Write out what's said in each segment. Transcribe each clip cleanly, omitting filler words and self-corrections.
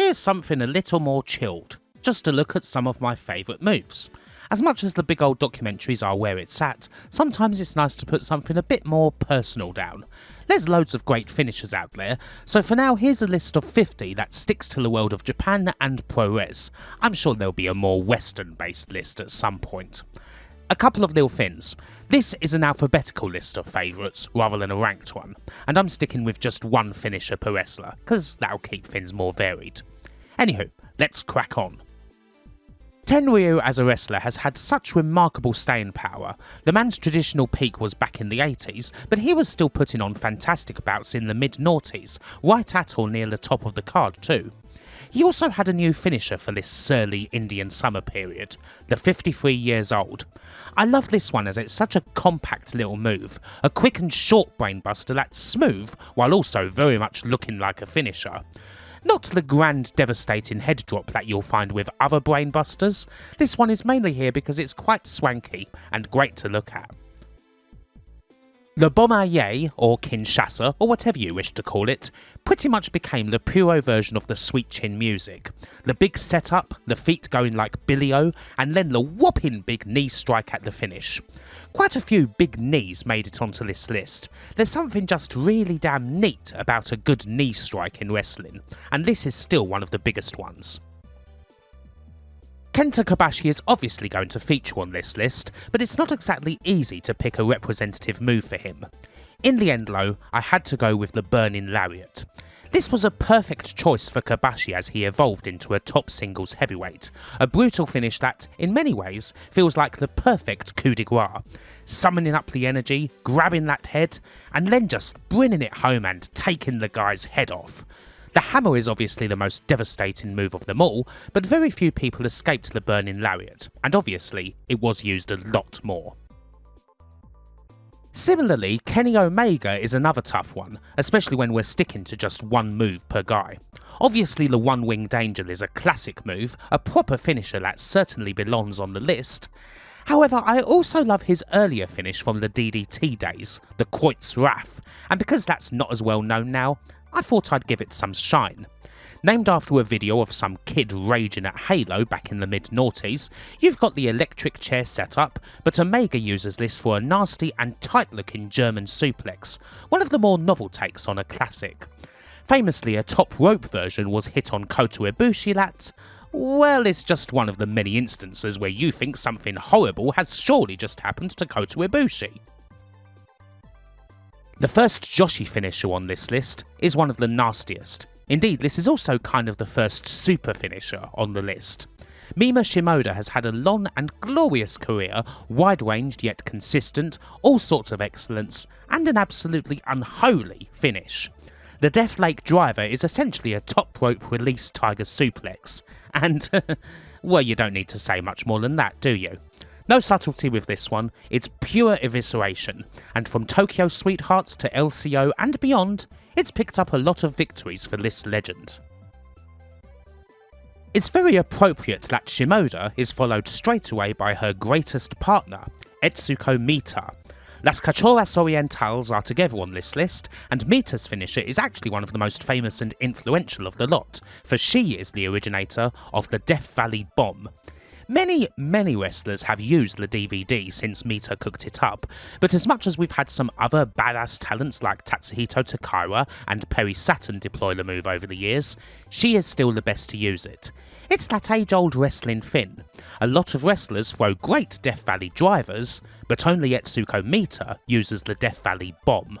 here's something a little more chilled, just to look at some of my favourite moves. As much as the big old documentaries are where it's at, sometimes it's nice to put something a bit more personal down. There's loads of great finishers out there, so for now here's a list of 50 that sticks to the world of Japan and Puroresu. I'm sure there'll be a more western based list at some point. A couple of little things. This is an alphabetical list of favourites rather than a ranked one, and I'm sticking with just one finisher per wrestler, cause that'll keep things more varied. Anywho, let's crack on. Tenryu as a wrestler has had such remarkable staying power. The man's traditional peak was back in the 80s, but he was still putting on fantastic bouts in the mid-noughties, right at or near the top of the card too. He also had a new finisher for this surly Indian summer period, the 53 years old. I love this one as it's such a compact little move, a quick and short brainbuster that's smooth while also very much looking like a finisher. Not the grand devastating head drop that you'll find with other brainbusters, this one is mainly here because it's quite swanky and great to look at. The Boma, or Kinshasa, or whatever you wish to call it, pretty much became the puro version of the sweet chin music. The big setup, the feet going like Billy-O, and then the whopping big knee strike at the finish. Quite a few big knees made it onto this list. There's something just really damn neat about a good knee strike in wrestling, and this is still one of the biggest ones. Kenta Kobashi is obviously going to feature on this list, but it's not exactly easy to pick a representative move for him. In the end though, I had to go with the Burning Lariat. This was a perfect choice for Kobashi as he evolved into a top singles heavyweight, a brutal finish that, in many ways, feels like the perfect coup de grace. Summoning up the energy, grabbing that head, and then just bringing it home and taking the guy's head off. The hammer is obviously the most devastating move of them all, but very few people escaped the Burning Lariat, and obviously it was used a lot more. Similarly, Kenny Omega is another tough one, especially when we're sticking to just one move per guy. Obviously the One Winged Angel is a classic move, a proper finisher that certainly belongs on the list. However, I also love his earlier finish from the DDT days, the Croyt's Wrath, and because that's not as well known now, I thought I'd give it some shine. Named after a video of some kid raging at Halo back in the mid-noughties, you've got the electric chair setup, but Omega uses this for a nasty and tight-looking German suplex, one of the more novel takes on a classic. Famously, a top rope version was hit on Kota Ibushi that, well, it's just one of the many instances where you think something horrible has surely just happened to Kota Ibushi. The first Joshi finisher on this list is one of the nastiest. Indeed, this is also kind of the first super finisher on the list. Mima Shimoda has had a long and glorious career, wide-ranged yet consistent, all sorts of excellence, and an absolutely unholy finish. The Death Lake Driver is essentially a top rope release tiger suplex, and well, you don't need to say much more than that, do you? No subtlety with this one, it's pure evisceration, and from Tokyo Sweethearts to LCO and beyond, it's picked up a lot of victories for this legend. It's very appropriate that Shimoda is followed straight away by her greatest partner, Etsuko Mita. Las Cachoras Orientales are together on this list, and Mita's finisher is actually one of the most famous and influential of the lot, for she is the originator of the Death Valley Bomb. Many wrestlers have used the DVD since Mita cooked it up, but as much as we've had some other badass talents like Tatsuhito Takayama and Perry Saturn deploy the move over the years, she is still the best to use it. It's that age-old wrestling thing. A lot of wrestlers throw great Death Valley drivers, but only Etsuko Mita uses the Death Valley Bomb.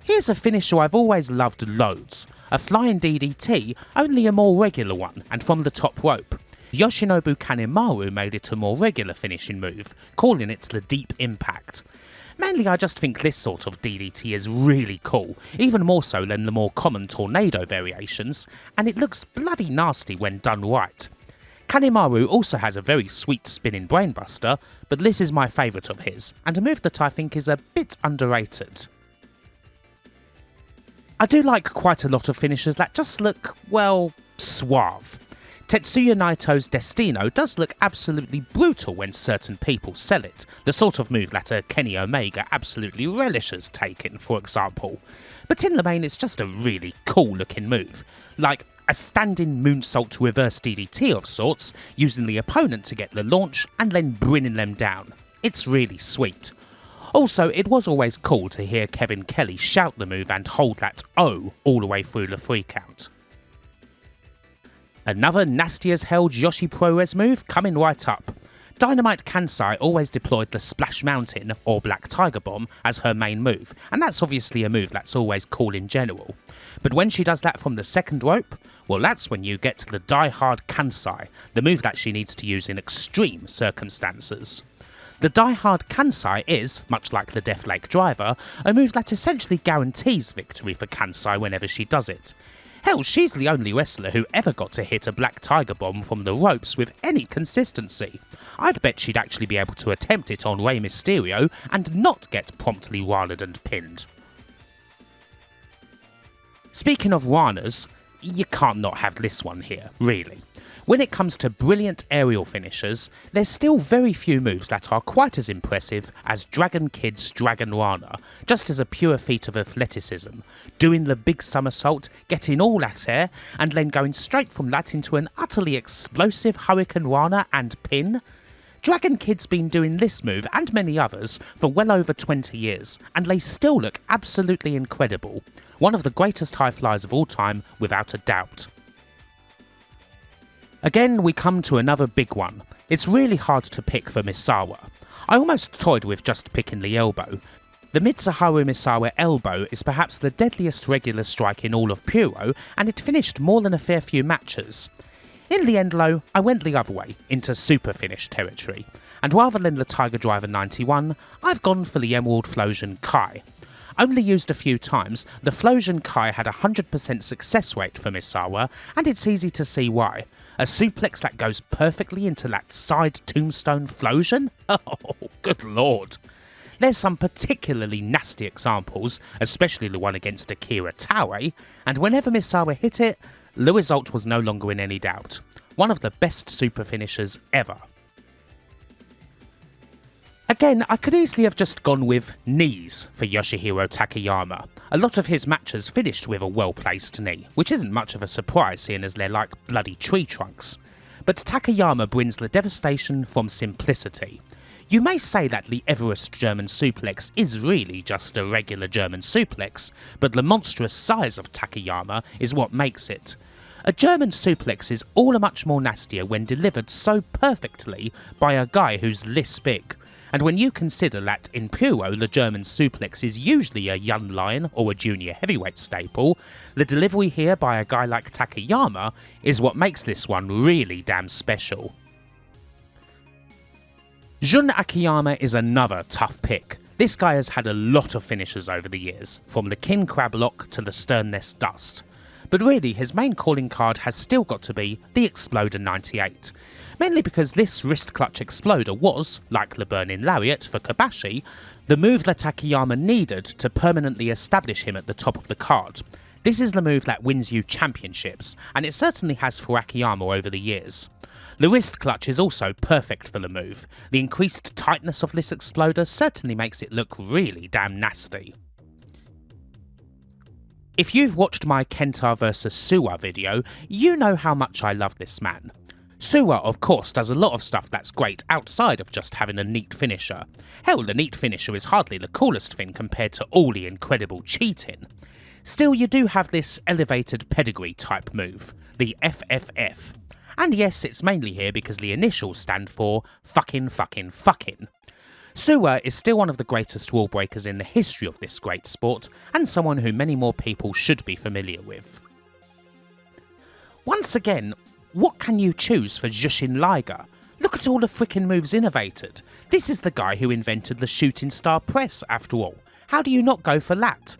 Here's a finisher I've always loved loads, a flying DDT, only a more regular one, and from the top rope. Yoshinobu Kanemaru made it a more regular finishing move, calling it the Deep Impact. Mainly I just think this sort of DDT is really cool, even more so than the more common tornado variations, and it looks bloody nasty when done right. Kanemaru also has a very sweet spinning brainbuster, but this is my favourite of his, and a move that I think is a bit underrated. I do like quite a lot of finishers that just look, well, suave. Tetsuya Naito's Destino does look absolutely brutal when certain people sell it, the sort of move that a Kenny Omega absolutely relishes taking, for example. But in the main it's just a really cool looking move, like a standing moonsault reverse DDT of sorts, using the opponent to get the launch and then bringing them down. It's really sweet. Also, it was always cool to hear Kevin Kelly shout the move and hold that "oh" all the way through the 3 count. Another nasty as hell Joshi Puroresu move coming right up. Dynamite Kansai always deployed the Splash Mountain or Black Tiger Bomb as her main move, and that's obviously a move that's always cool in general. But when she does that from the second rope, well, that's when you get the Die Hard Kansai, the move that she needs to use in extreme circumstances. The Die Hard Kansai is, much like the Death Lake Driver, a move that essentially guarantees victory for Kansai whenever she does it. Hell, she's the only wrestler who ever got to hit a Black Tiger Bomb from the ropes with any consistency. I'd bet she'd actually be able to attempt it on Rey Mysterio and not get promptly Ranaed and pinned. Speaking of Ranas, you can't not have this one here, really. When it comes to brilliant aerial finishers, there's still very few moves that are quite as impressive as Dragon Kid's Dragonrana, just as a pure feat of athleticism, doing the big somersault, getting all that air, and then going straight from that into an utterly explosive Hurricane Rana and pin. Dragon Kid's been doing this move and many others for well over 20 years, and they still look absolutely incredible. One of the greatest high flyers of all time, without a doubt. Again, we come to another big one. It's really hard to pick for Misawa. I almost toyed with just picking the elbow. The Mitsuharu Misawa elbow is perhaps the deadliest regular strike in all of Puro, and it finished more than a fair few matches. In the end though, I went the other way, into super finish territory, and rather than the Tiger Driver 91, I've gone for the Emerald Flowsion Kai. Only used a few times, the Flowsion Kai had a 100% success rate for Misawa, and it's easy to see why. A suplex that goes perfectly into that side tombstone Flowsion? Oh, good lord. There's some particularly nasty examples, especially the one against Akira Taue, and whenever Misawa hit it, the result was no longer in any doubt. One of the best super finishers ever. Again, I could easily have just gone with knees for Yoshihiro Takayama. A lot of his matches finished with a well-placed knee, which isn't much of a surprise seeing as they're like bloody tree trunks. But Takayama brings the devastation from simplicity. You may say that the Everest German suplex is really just a regular German suplex, but the monstrous size of Takayama is what makes it. A German suplex is all a much more nastier when delivered so perfectly by a guy who's this big. And when you consider that in Puro the German suplex is usually a young lion or a junior heavyweight staple, the delivery here by a guy like Takayama is what makes this one really damn special. Jun Akiyama is another tough pick. This guy has had a lot of finishes over the years, from the King Crab Lock to the Stern Nest Dust. But really, his main calling card has still got to be the Exploder 98. Mainly because this wrist clutch exploder was, like the Burning Lariat for Kobashi, the move that Akiyama needed to permanently establish him at the top of the card. This is the move that wins you championships, and it certainly has for Akiyama over the years. The wrist clutch is also perfect for the move. The increased tightness of this exploder certainly makes it look really damn nasty. If you've watched my Kenta vs Suwa video, you know how much I love this man. Suwa, of course, does a lot of stuff that's great outside of just having a neat finisher. Hell, the neat finisher is hardly the coolest thing compared to all the incredible cheating. Still, you do have this elevated pedigree type move, the FFF. And yes, it's mainly here because the initials stand for fucking. Suwa is still one of the greatest rule breakers in the history of this great sport, and someone who many more people should be familiar with. Once again, what can you choose for Jushin Liger? Look at all the frickin' moves innovated. This is the guy who invented the shooting star press, after all. How do you not go for that?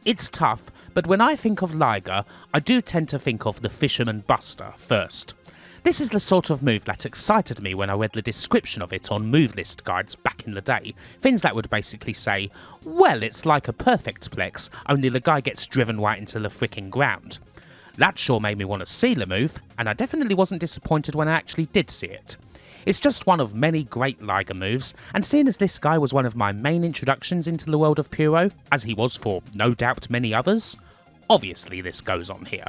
It's tough, but when I think of Liger, I do tend to think of the Fisherman Buster first. This is the sort of move that excited me when I read the description of it on move list guides back in the day. Things that would basically say, well, it's like a perfect plex, only the guy gets driven right into the frickin' ground. That sure made me want to see the move, and I definitely wasn't disappointed when I actually did see it. It's just one of many great Liger moves, and seeing as this guy was one of my main introductions into the world of Puro, as he was for no doubt many others, obviously this goes on here.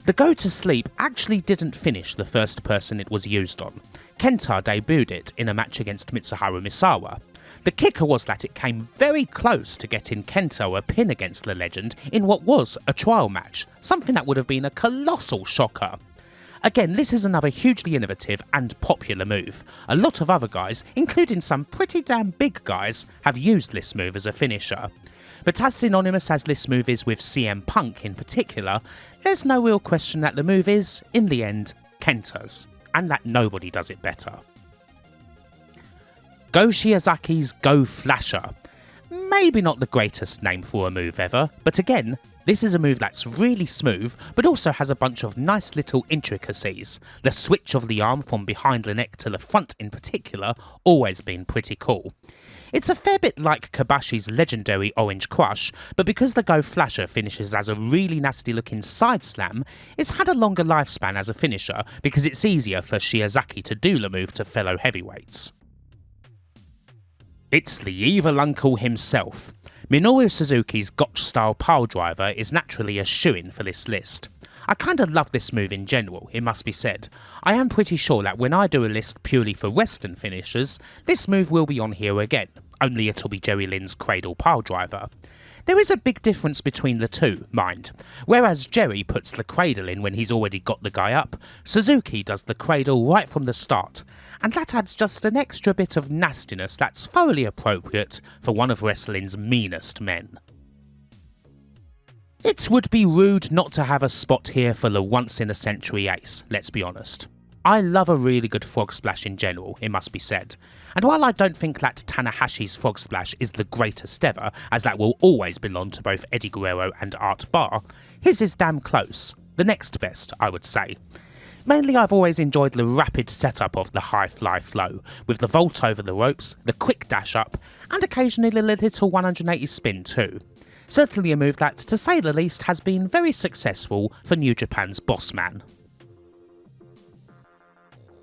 The go to sleep actually didn't finish the first person it was used on. Kenta debuted it in a match against Mitsuharu Misawa. The kicker was that it came very close to getting Kenta a pin against the legend in what was a trial match, something that would have been a colossal shocker. Again, this is another hugely innovative and popular move. A lot of other guys, including some pretty damn big guys, have used this move as a finisher. But as synonymous as this move is with CM Punk in particular, there's no real question that the move is, in the end, Kenta's, and that nobody does it better. Go Shiozaki's Go Flasher. Maybe not the greatest name for a move ever, but again, this is a move that's really smooth, but also has a bunch of nice little intricacies. The switch of the arm from behind the neck to the front in particular, always been pretty cool. It's a fair bit like Kobashi's legendary Orange Crush, but because the Go Flasher finishes as a really nasty looking side slam, it's had a longer lifespan as a finisher because it's easier for Shiozaki to do the move to fellow heavyweights. It's the evil uncle himself. Minoru Suzuki's Gotch-Style piledriver is naturally a shoo-in for this list. I kinda love this move in general, it must be said. I am pretty sure that when I do a list purely for Western finishers, this move will be on here again, only it'll be Jerry Lynn's Cradle piledriver. There is a big difference between the two, mind. Whereas Jerry puts the cradle in when he's already got the guy up, Suzuki does the cradle right from the start, and that adds just an extra bit of nastiness that's thoroughly appropriate for one of wrestling's meanest men. It would be rude not to have a spot here for the once-in-a-century ace, let's be honest. I love a really good frog splash in general, it must be said. And while I don't think that Tanahashi's frog splash is the greatest ever, as that will always belong to both Eddie Guerrero and Art Barr, his is damn close. The next best, I would say. Mainly I've always enjoyed the rapid setup of the high fly flow, with the vault over the ropes, the quick dash up, and occasionally the little 180 spin too. Certainly a move that, to say the least, has been very successful for New Japan's boss man.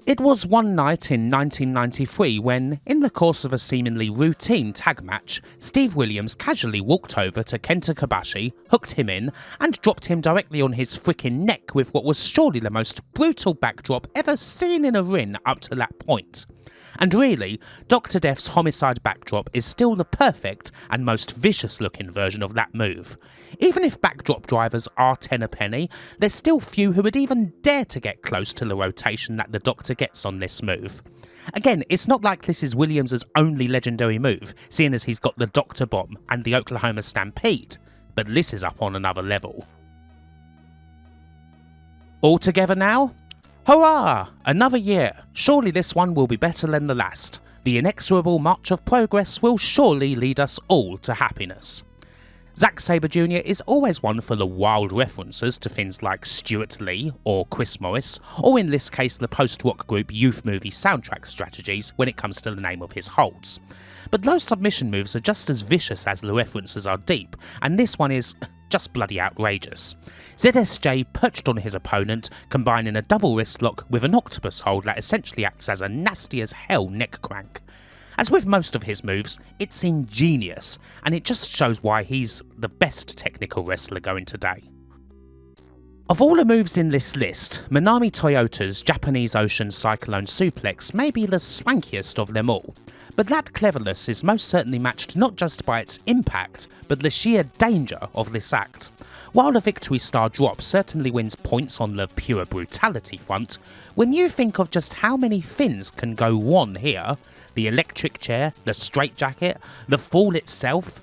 It was one night in 1993 when, in the course of a seemingly routine tag match, Steve Williams casually walked over to Kenta Kobashi, hooked him in, and dropped him directly on his frickin' neck with what was surely the most brutal backdrop ever seen in a ring up to that point. And really, Dr. Death's homicide backdrop is still the perfect and most vicious looking version of that move. Even if backdrop drivers are 10 a penny, there's still few who would even dare to get close to the rotation that the Doctor gets on this move. Again, it's not like this is Williams' only legendary move, seeing as he's got the Doctor Bomb and the Oklahoma Stampede, but this is up on another level. All together now? Hurrah! Another year. Surely this one will be better than the last. The inexorable march of progress will surely lead us all to happiness. Zack Sabre Jr. is always one for the wild references to things like Stuart Lee or Chris Morris, or in this case the post-rock group Youth Movie soundtrack strategies when it comes to the name of his holds. But those submission moves are just as vicious as the references are deep, and this one is just bloody outrageous. ZSJ perched on his opponent, combining a double wrist lock with an octopus hold that essentially acts as a nasty as hell neck crank. As with most of his moves, it's ingenious, and it just shows why he's the best technical wrestler going today. Of all the moves in this list, Manami Toyota's Japanese Ocean Cyclone Suplex may be the swankiest of them all, but that cleverness is most certainly matched not just by its impact, but the sheer danger of this act. While the Victory Star drop certainly wins points on the pure brutality front, when you think of just how many fins can go wrong here, the electric chair, the straitjacket, the fall itself,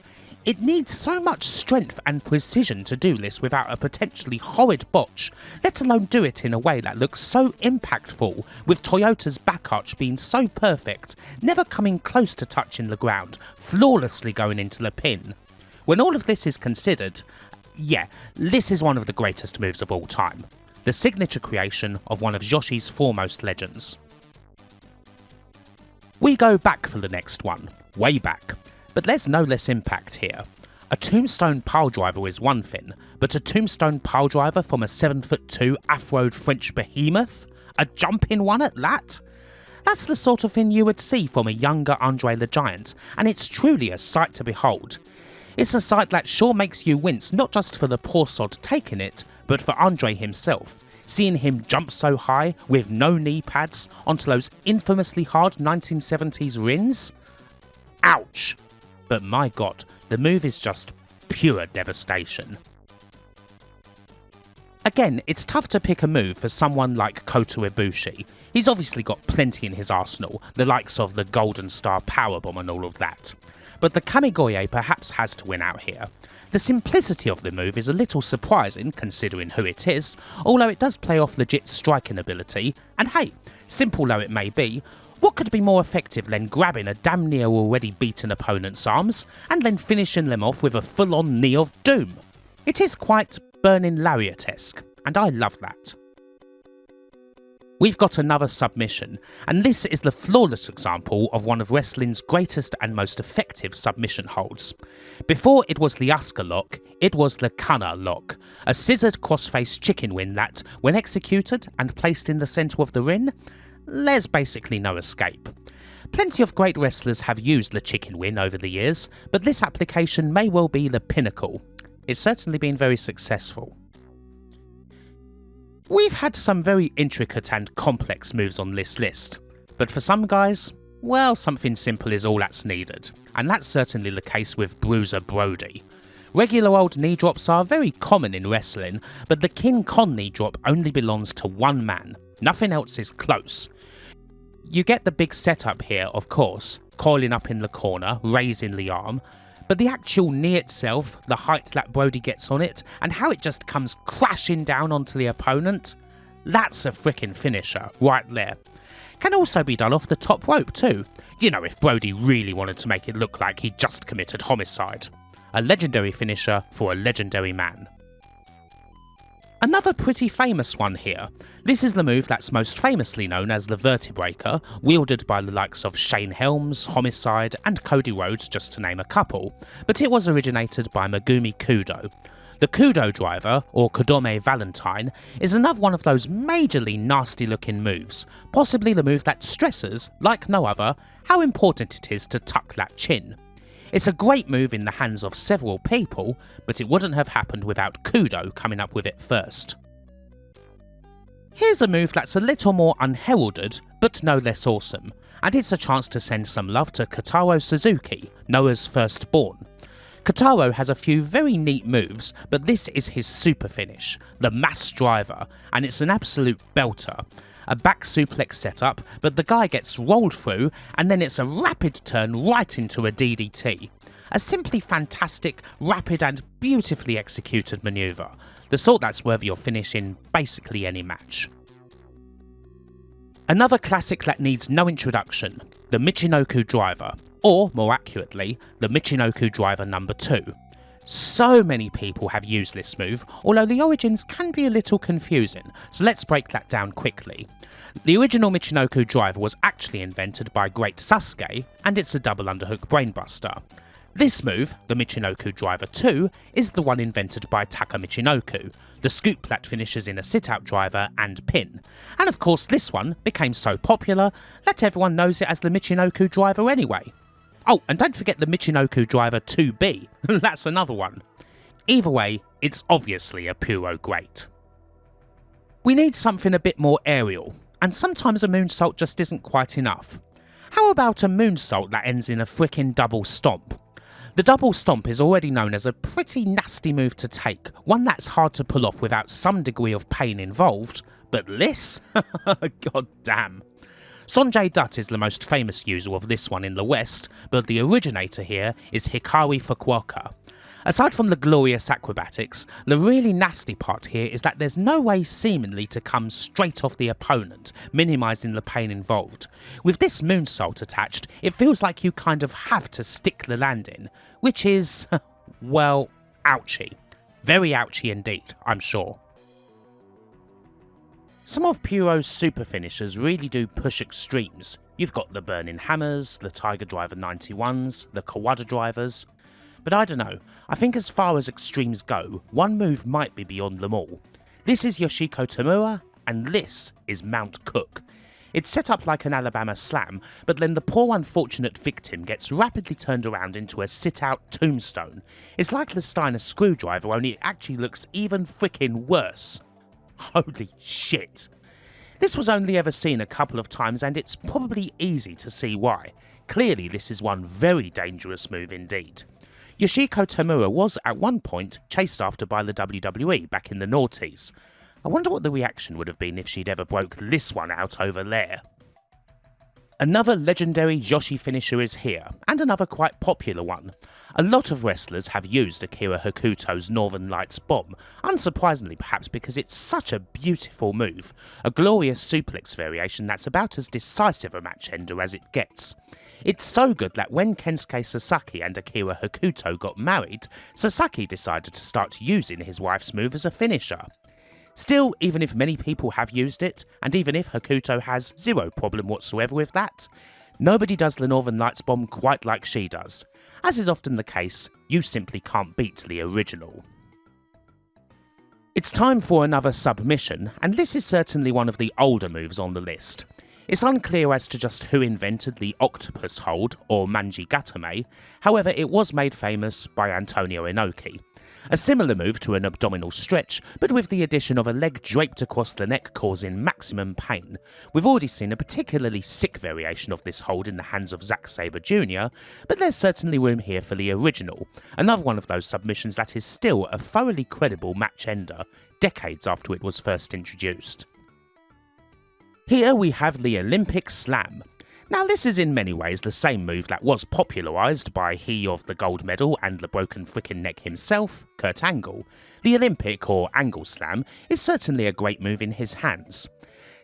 it needs so much strength and precision to do this without a potentially horrid botch, let alone do it in a way that looks so impactful, with Toyota's back arch being so perfect, never coming close to touching the ground, flawlessly going into the pin. When all of this is considered, yeah, this is one of the greatest moves of all time. The signature creation of one of Joshi's foremost legends. We go back for the next one, way back. But there's no less impact here. A tombstone piledriver is one thing, but a tombstone piledriver from a 7'2" afroed French behemoth? A jumping one at that? That's the sort of thing you would see from a younger Andre the Giant, and it's truly a sight to behold. It's a sight that sure makes you wince not just for the poor sod taking it, but for Andre himself. Seeing him jump so high, with no knee pads, onto those infamously hard 1970s rins? Ouch! But my god, the move is just pure devastation. Again, it's tough to pick a move for someone like Kota Ibushi. He's obviously got plenty in his arsenal, the likes of the Golden Star Powerbomb and all of that. But the Kamigoye perhaps has to win out here. The simplicity of the move is a little surprising considering who it is, although it does play off legit striking ability, and hey, simple though it may be, what could be more effective than grabbing a damn near already beaten opponent's arms and then finishing them off with a full-on knee of doom? It is quite Burning Lariat-esque, and I love that. We've got another submission, and this is the flawless example of one of wrestling's greatest and most effective submission holds. Before it was the Asuka lock, it was the Kana lock, a scissored crossface chicken win that, when executed and placed in the centre of the ring, there's basically no escape. Plenty of great wrestlers have used the chicken win over the years, but this application may well be the pinnacle. It's certainly been very successful. We've had some very intricate and complex moves on this list, but for some guys, well, something simple is all that's needed, and that's certainly the case with Bruiser Brody. Regular old knee drops are very common in wrestling, but the King Kong knee drop only belongs to one man. Nothing else is close. You get the big setup here, of course, coiling up in the corner, raising the arm, but the actual knee itself, the height that Brody gets on it, and how it just comes crashing down onto the opponent, that's a frickin' finisher, right there. Can also be done off the top rope too, you know, if Brody really wanted to make it look like he just committed homicide. A legendary finisher for a legendary man. Another pretty famous one here. This is the move that's most famously known as the Vertebreaker, wielded by the likes of Shane Helms, Homicide and Cody Rhodes, just to name a couple, but it was originated by Megumi Kudo. The Kudo driver, or Kodome Valentine, is another one of those majorly nasty looking moves, possibly the move that stresses, like no other, how important it is to tuck that chin. It's a great move in the hands of several people, but it wouldn't have happened without Kudo coming up with it first. Here's a move that's a little more unheralded, but no less awesome, and it's a chance to send some love to Kotaro Suzuki, Noah's firstborn. Kotaro has a few very neat moves, but this is his super finish, the Mass Driver, and it's an absolute belter. A back suplex setup, but the guy gets rolled through, and then it's a rapid turn right into a DDT. A simply fantastic, rapid and beautifully executed manoeuvre, the sort that's worthy of finish in basically any match. Another classic that needs no introduction, the Michinoku Driver, or more accurately, the Michinoku Driver number 2. So many people have used this move, although the origins can be a little confusing, so let's break that down quickly. The original Michinoku Driver was actually invented by Great Sasuke, and it's a double underhook brainbuster. This move, the Michinoku Driver 2, is the one invented by Taka Michinoku, the scoop that finishes in a sit-out driver and pin. And of course this one became so popular that everyone knows it as the Michinoku Driver anyway. Oh, and don't forget the Michinoku Driver 2B, that's another one. Either way, it's obviously a Puro great. We need something a bit more aerial, and sometimes a moonsault just isn't quite enough. How about a moonsault that ends in a frickin' double stomp? The double stomp is already known as a pretty nasty move to take, one that's hard to pull off without some degree of pain involved, but this? God damn. Sonjay Dutt is the most famous user of this one in the West, but the originator here is Hikaru Fukuoka. Aside from the glorious acrobatics, the really nasty part here is that there's no way seemingly to come straight off the opponent, minimising the pain involved. With this moonsault attached, it feels like you kind of have to stick the landing, which is, well, ouchy. Very ouchy indeed, I'm sure. Some of Puro's super finishers really do push extremes. You've got the Burning Hammers, the Tiger Driver 91s, the Kawada Drivers. But I don't know, I think as far as extremes go, one move might be beyond them all. This is Yoshiko Tamura, and this is Mount Cook. It's set up like an Alabama slam, but then the poor unfortunate victim gets rapidly turned around into a sit-out tombstone. It's like the Steiner screwdriver, only it actually looks even frickin' worse. Holy shit. This was only ever seen a couple of times, and it's probably easy to see why. Clearly this is one very dangerous move indeed. Yoshiko Tamura was at one point chased after by the WWE back in the noughties. I wonder what the reaction would have been if she'd ever broke this one out over there. Another legendary Yoshi finisher is here, and another quite popular one. A lot of wrestlers have used Akira Hokuto's Northern Lights bomb, unsurprisingly perhaps because it's such a beautiful move, a glorious suplex variation that's about as decisive a match ender as it gets. It's so good that when Kensuke Sasaki and Akira Hokuto got married, Sasaki decided to start using his wife's move as a finisher. Still, even if many people have used it, and even if Hokuto has zero problem whatsoever with that, nobody does the Northern Lights bomb quite like she does. As is often the case, you simply can't beat the original. It's time for another submission, and this is certainly one of the older moves on the list. It's unclear as to just who invented the octopus hold, or manji gatame, however it was made famous by Antonio Inoki. A similar move to an abdominal stretch, but with the addition of a leg draped across the neck causing maximum pain. We've already seen a particularly sick variation of this hold in the hands of Zack Sabre Jr., but there's certainly room here for the original, another one of those submissions that is still a thoroughly credible match ender, decades after it was first introduced. Here we have the Olympic Slam. Now this is in many ways the same move that was popularised by he of the gold medal and the broken frickin' neck himself, Kurt Angle. The Olympic or Angle Slam is certainly a great move in his hands.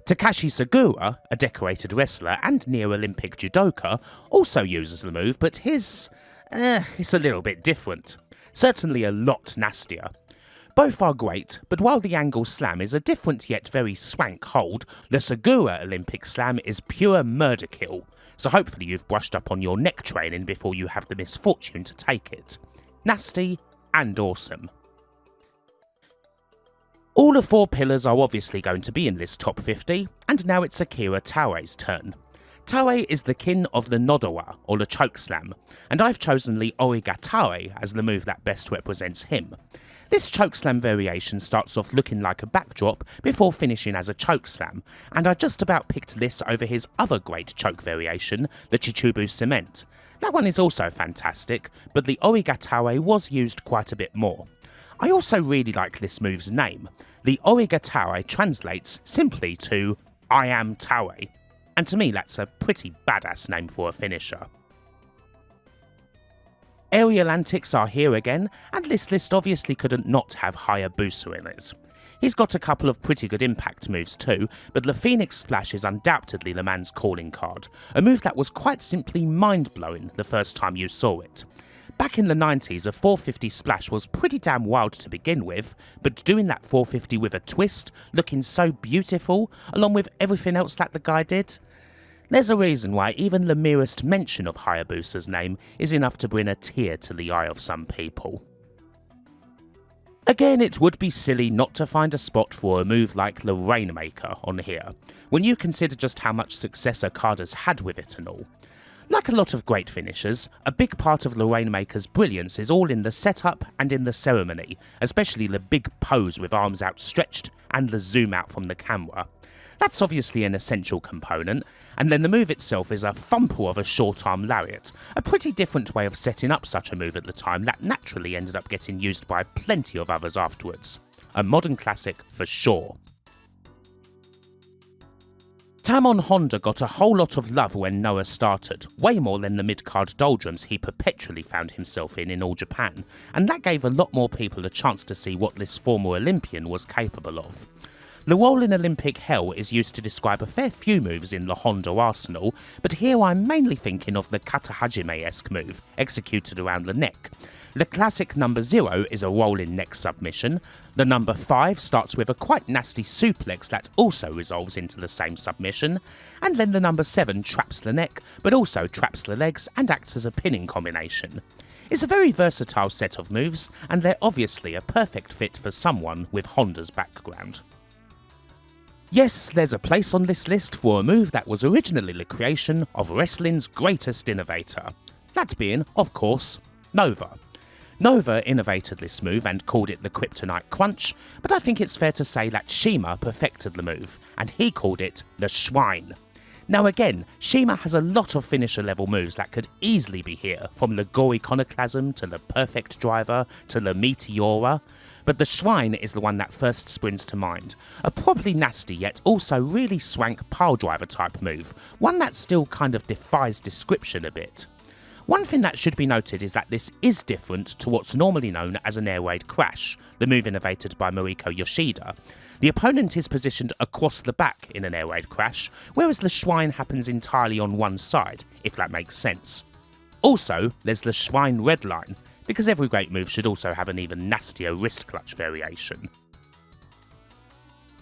Takashi Sagura, a decorated wrestler and near-Olympic judoka, also uses the move, but his, it's a little bit different. Certainly a lot nastier. Both are great, but while the Angle Slam is a different yet very swank hold, the Sagura Olympic Slam is pure murder kill, so hopefully you've brushed up on your neck training before you have the misfortune to take it. Nasty and awesome. All the four pillars are obviously going to be in this top 50, and now it's Akira Taue's turn. Taue is the kin of the Nodowa, or the choke slam, and I've chosen the Origa Taue as the move that best represents him. This chokeslam variation starts off looking like a backdrop before finishing as a chokeslam, and I just about picked this over his other great choke variation, the Chichubu Cement. That one is also fantastic, but the Origa Taue was used quite a bit more. I also really like this move's name. The Origa Taue translates simply to I am Taue, and to me that's a pretty badass name for a finisher. Aerial antics are here again, and this list obviously couldn't not have Hayabusa in it. He's got a couple of pretty good impact moves too, but the Phoenix Splash is undoubtedly the man's calling card, a move that was quite simply mind-blowing the first time you saw it. Back in the 90s, a 450 splash was pretty damn wild to begin with, but doing that 450 with a twist, looking so beautiful, along with everything else that the guy did, there's a reason why even the merest mention of Hayabusa's name is enough to bring a tear to the eye of some people. Again, it would be silly not to find a spot for a move like the Rainmaker on here, when you consider just how much success Okada's had with it and all. Like a lot of great finishers, a big part of the Rainmaker's brilliance is all in the setup and in the ceremony, especially the big pose with arms outstretched and the zoom out from the camera. That's obviously an essential component, and then the move itself is a thumper of a short arm lariat, a pretty different way of setting up such a move at the time that naturally ended up getting used by plenty of others afterwards. A modern classic for sure. Tamon Honda got a whole lot of love when Noah started, way more than the mid-card doldrums he perpetually found himself in All Japan, and that gave a lot more people a chance to see what this former Olympian was capable of. The rolling Olympic Hell is used to describe a fair few moves in the Honda arsenal, but here I'm mainly thinking of the Katahajime-esque move, executed around the neck. The classic number 0 is a rolling neck submission, the number 5 starts with a quite nasty suplex that also resolves into the same submission, and then the number 7 traps the neck, but also traps the legs and acts as a pinning combination. It's a very versatile set of moves, and they're obviously a perfect fit for someone with Honda's background. Yes, there's a place on this list for a move that was originally the creation of wrestling's greatest innovator. That being, of course, Nova. Nova innovated this move and called it the Kryptonite Crunch, but I think it's fair to say that Shima perfected the move, and he called it the Schwein. Now again, Shima has a lot of finisher level moves that could easily be here, from the Gory Iconoclasm to the Perfect Driver to the Meteora, but the Schwein is the one that first springs to mind. A probably nasty yet also really swank pile driver type move, one that still kind of defies description a bit. One thing that should be noted is that this is different to what's normally known as an air raid crash, the move innovated by Mariko Yoshida. The opponent is positioned across the back in an air raid crash, whereas the Schwein happens entirely on one side, if that makes sense. Also, there's the Schwein red line, because every great move should also have an even nastier wrist clutch variation.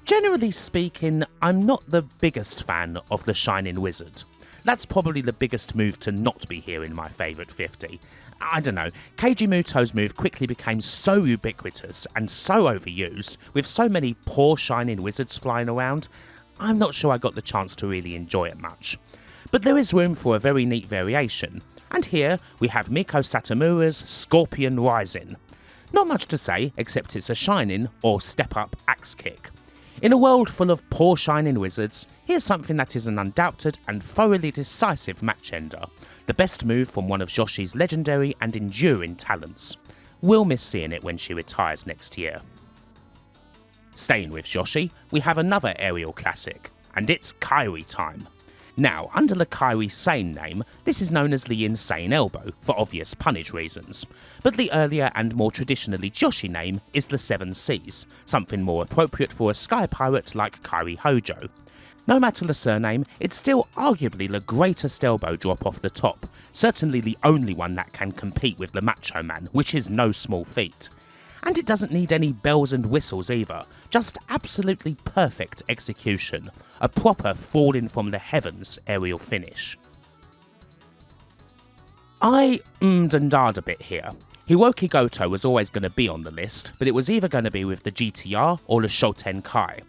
Generally speaking, I'm not the biggest fan of the Shining Wizard. That's probably the biggest move to not be here in my favourite 50. I don't know, Keiji Muto's move quickly became so ubiquitous and so overused, with so many poor Shining Wizards flying around, I'm not sure I got the chance to really enjoy it much. But there is room for a very neat variation, and here we have Miko Satomura's Scorpion Rising. Not much to say, except it's a Shining or step up axe kick. In a world full of poor Shining Wizards, here's something that is an undoubted and thoroughly decisive match ender, the best move from one of Joshi's legendary and enduring talents. We'll miss seeing it when she retires next year. Staying with Joshi, we have another aerial classic, and it's Kairi time. Now, under the Kairi Sane name, this is known as the Insane Elbow, for obvious punnage reasons, but the earlier and more traditionally Joshi name is the Seven Seas, something more appropriate for a sky pirate like Kairi Hojo. No matter the surname, it's still arguably the greatest elbow drop off the top, certainly the only one that can compete with the Macho Man, which is no small feat. And it doesn't need any bells and whistles either, just absolutely perfect execution, a proper falling from the heavens aerial finish. I and ahed a bit here. Hiroki Goto was always going to be on the list, but it was either going to be with the GTR or the Shoten Kai.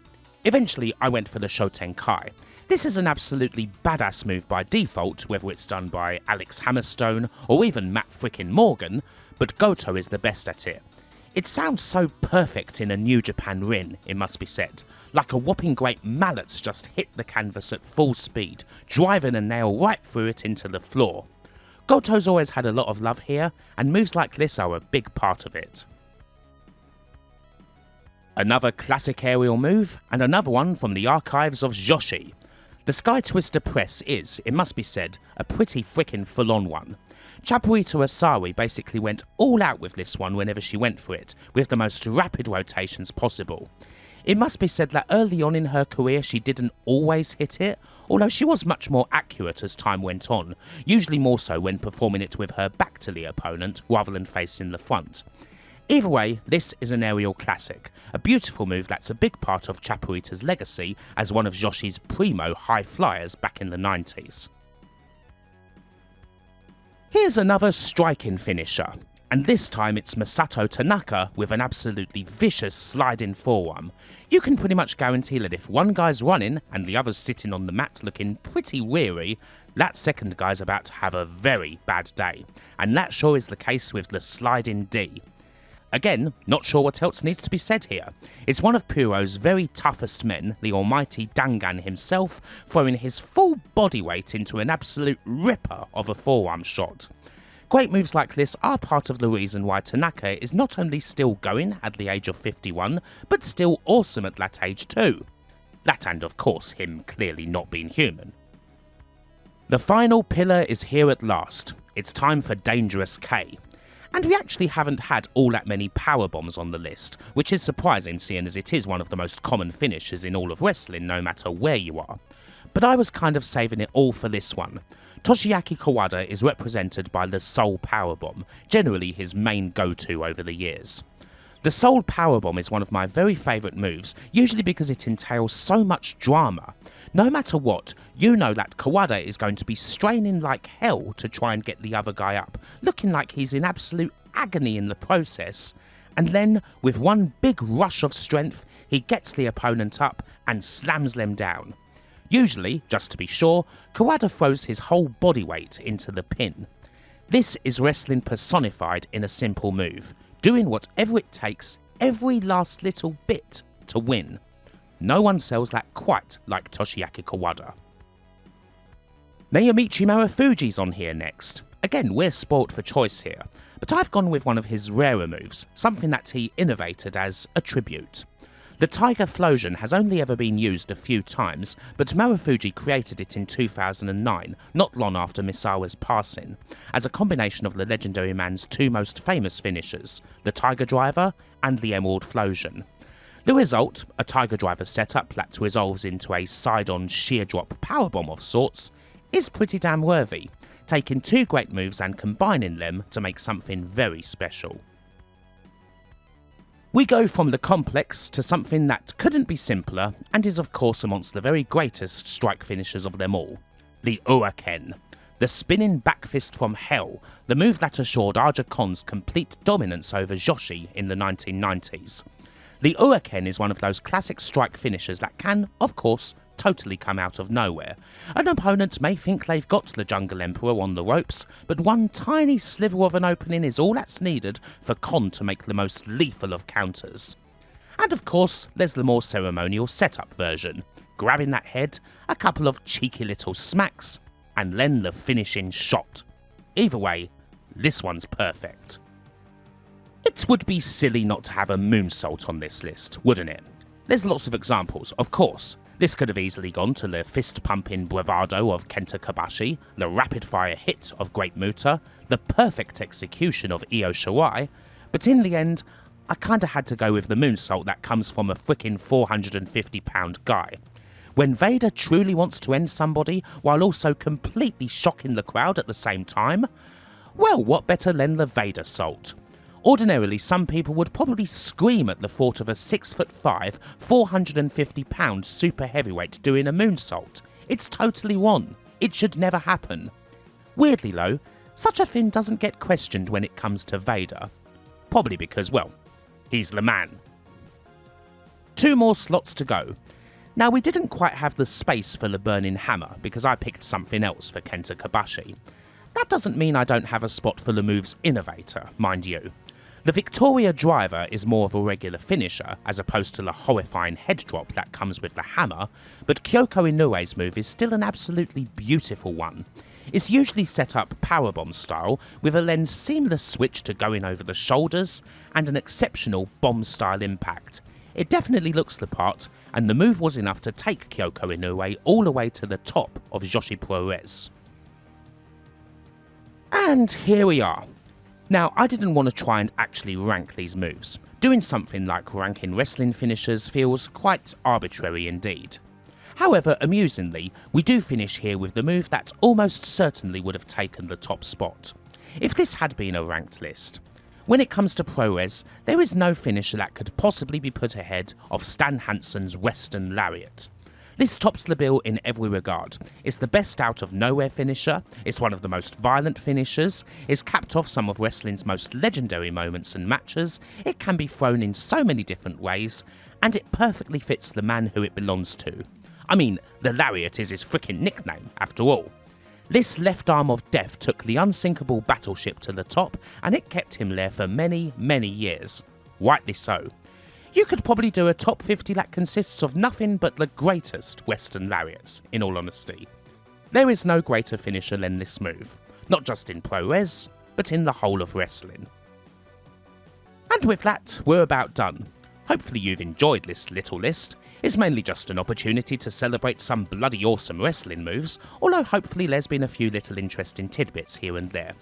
Eventually I went for the Shoten Kai. This is an absolutely badass move by default, whether it's done by Alex Hammerstone or even Matt frickin' Morgan, but Goto is the best at it. It sounds so perfect in a New Japan ring, it must be said, like a whopping great mallets just hit the canvas at full speed, driving a nail right through it into the floor. Goto's always had a lot of love here, and moves like this are a big part of it. Another classic aerial move, and another one from the archives of Joshi. The Sky Twister Press is, it must be said, a pretty frickin' full-on one. Chapurita Asari basically went all out with this one whenever she went for it, with the most rapid rotations possible. It must be said that early on in her career she didn't always hit it, although she was much more accurate as time went on, usually more so when performing it with her back to the opponent rather than facing the front. Either way, this is an aerial classic, a beautiful move that's a big part of Chapurita's legacy as one of Joshi's primo high flyers back in the 90s. Here's another striking finisher, and this time it's Masato Tanaka with an absolutely vicious sliding forearm. You can pretty much guarantee that if one guy's running and the other's sitting on the mat looking pretty weary, that second guy's about to have a very bad day, and that sure is the case with the sliding D. Again, not sure what else needs to be said here. It's one of Puro's very toughest men, the almighty Dangan himself, throwing his full body weight into an absolute ripper of a forearm shot. Great moves like this are part of the reason why Tanaka is not only still going at the age of 51, but still awesome at that age too. That and of course him clearly not being human. The final pillar is here at last. It's time for Dangerous K. And we actually haven't had all that many power bombs on the list, which is surprising seeing as it is one of the most common finishes in all of wrestling no matter where you are. But I was kind of saving it all for this one. Toshiaki Kawada is represented by the Soul Powerbomb, generally his main go-to over the years. The Soul Powerbomb is one of my very favourite moves, usually because it entails so much drama. No matter what, you know that Kawada is going to be straining like hell to try and get the other guy up, looking like he's in absolute agony in the process, and then, with one big rush of strength, he gets the opponent up and slams them down. Usually, just to be sure, Kawada throws his whole body weight into the pin. This is wrestling personified in a simple move, doing whatever it takes, every last little bit, to win. No one sells that quite like Toshiaki Kawada. Naomichi Marufuji's on here next. Again, we're spoilt for choice here, but I've gone with one of his rarer moves, something that he innovated as a tribute. The Tiger Flowsion has only ever been used a few times, but Marufuji created it in 2009, not long after Misawa's passing, as a combination of the legendary man's two most famous finishers, the Tiger Driver and the Emerald Flowsion. The result, a Tiger Driver setup that resolves into a side-on sheer drop powerbomb of sorts, is pretty damn worthy, taking two great moves and combining them to make something very special. We go from the complex to something that couldn't be simpler and is of course amongst the very greatest strike finishers of them all, the Uraken. The spinning back fist from hell, the move that assured Aja Kon's complete dominance over Joshi in the 1990s. The Uraken is one of those classic strike finishers that can, of course, totally come out of nowhere. An opponent may think they've got the Jungle Emperor on the ropes, but one tiny sliver of an opening is all that's needed for Kon to make the most lethal of counters. And of course, there's the more ceremonial setup version, grabbing that head, a couple of cheeky little smacks, and then the finishing shot. Either way, this one's perfect. It would be silly not to have a moonsault on this list, wouldn't it? There's lots of examples, of course. This could have easily gone to the fist-pumping bravado of Kenta Kobashi, the rapid-fire hit of Great Muta, the perfect execution of Io Shirai, but in the end, I kinda had to go with the moonsault that comes from a frickin' 450-pound guy. When Vader truly wants to end somebody while also completely shocking the crowd at the same time, well, what better than the Vader salt? Ordinarily, some people would probably scream at the thought of a 6'5", 450-pound super heavyweight doing a moonsault. It's totally wrong. It should never happen. Weirdly though, such a thing doesn't get questioned when it comes to Vader. Probably because, well, he's the man. Two more slots to go. Now, we didn't quite have the space for the Burning Hammer because I picked something else for Kenta Kobashi. That doesn't mean I don't have a spot for the move's innovator, mind you. The Victoria Driver is more of a regular finisher, as opposed to the horrifying head drop that comes with the hammer, but Kyoko Inoue's move is still an absolutely beautiful one. It's usually set up powerbomb style, with a then seamless switch to going over the shoulders, and an exceptional bomb-style impact. It definitely looks the part, and the move was enough to take Kyoko Inoue all the way to the top of Joshi Puroresu. And here we are. Now, I didn't want to try and actually rank these moves. Doing something like ranking wrestling finishers feels quite arbitrary indeed. However, amusingly, we do finish here with the move that almost certainly would have taken the top spot, if this had been a ranked list. When it comes to ProRes, there is no finisher that could possibly be put ahead of Stan Hansen's Western Lariat. This tops the bill in every regard. It's the best out of nowhere finisher, it's one of the most violent finishers, it's capped off some of wrestling's most legendary moments and matches, it can be thrown in so many different ways, and it perfectly fits the man who it belongs to. I mean, the Lariat is his frickin' nickname, after all. This left arm of death took the unsinkable battleship to the top, and it kept him there for many, many years. Rightly so. You could probably do a top 50 that consists of nothing but the greatest Western Lariats, in all honesty. There is no greater finisher than this move, not just in ProRes, but in the whole of wrestling. And with that, we're about done. Hopefully you've enjoyed this little list. It's mainly just an opportunity to celebrate some bloody awesome wrestling moves, although hopefully there's been a few little interesting tidbits here and there.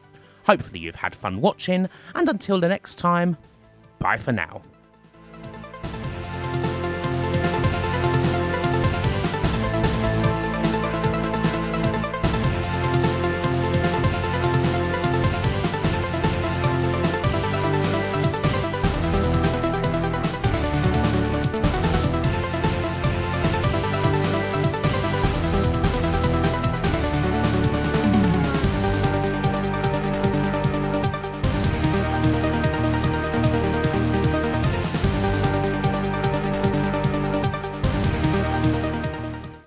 Hopefully you've had fun watching, and until the next time, bye for now.